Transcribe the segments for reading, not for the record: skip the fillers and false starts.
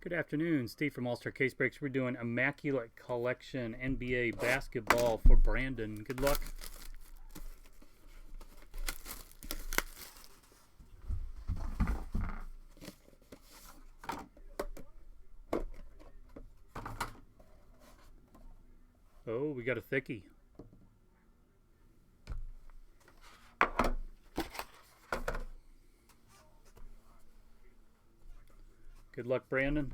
Good afternoon, Steve from All-Star Case Breaks. We're doing Immaculate Collection NBA basketball for Brandon. Good luck. Oh, we got a thickie. Good luck, Brandon.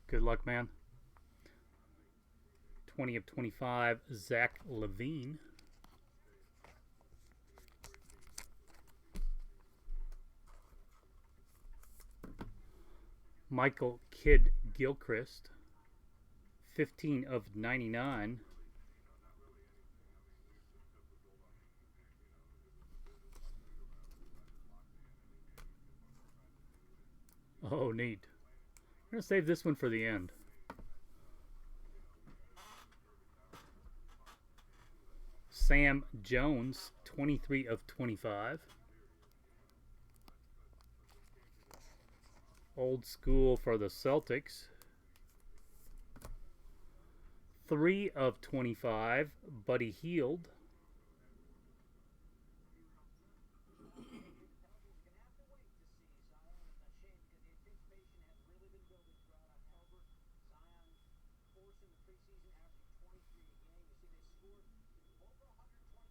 Good luck, man. 20 of 25, Zach Levine. Michael Kidd-gilchrist. 15 of 99. Oh, neat. I'm going to save this one for the end. Sam Jones, 23 of 25. Old school for the Celtics. 3 of 25, Buddy Hield.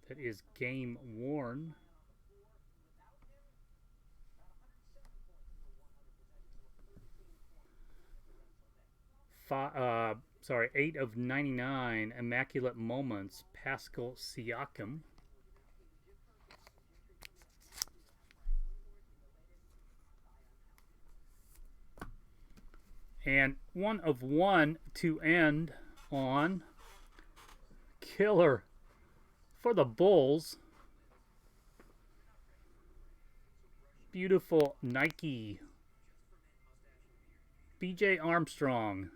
That is game worn. Sorry, 8 of 99, Immaculate Moments, Pascal Siakam. And 1 of 1 to end on killer for the Bulls. Beautiful Nike. BJ Armstrong.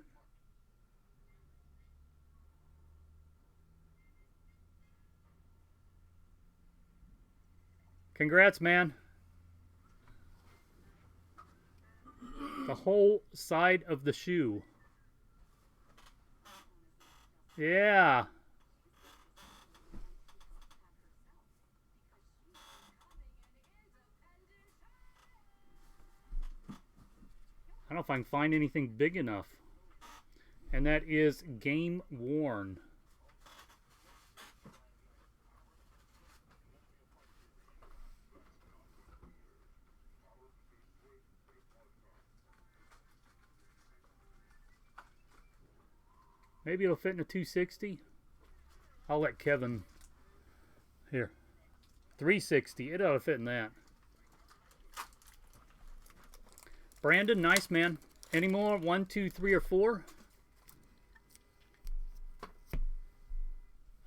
Congrats, man. The whole side of the shoe. Yeah. I don't know if I can find anything big enough. And that is game worn. Maybe it'll fit in a 260. I'll let Kevin. Here. 360. It ought to fit in that. Brandon, nice, man. Any more? 1, 2, 3, or 4?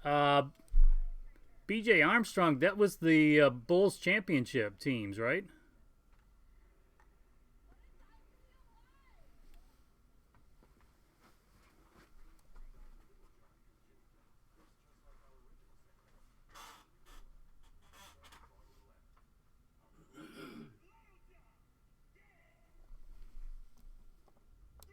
BJ Armstrong, that was the Bulls championship teams, right?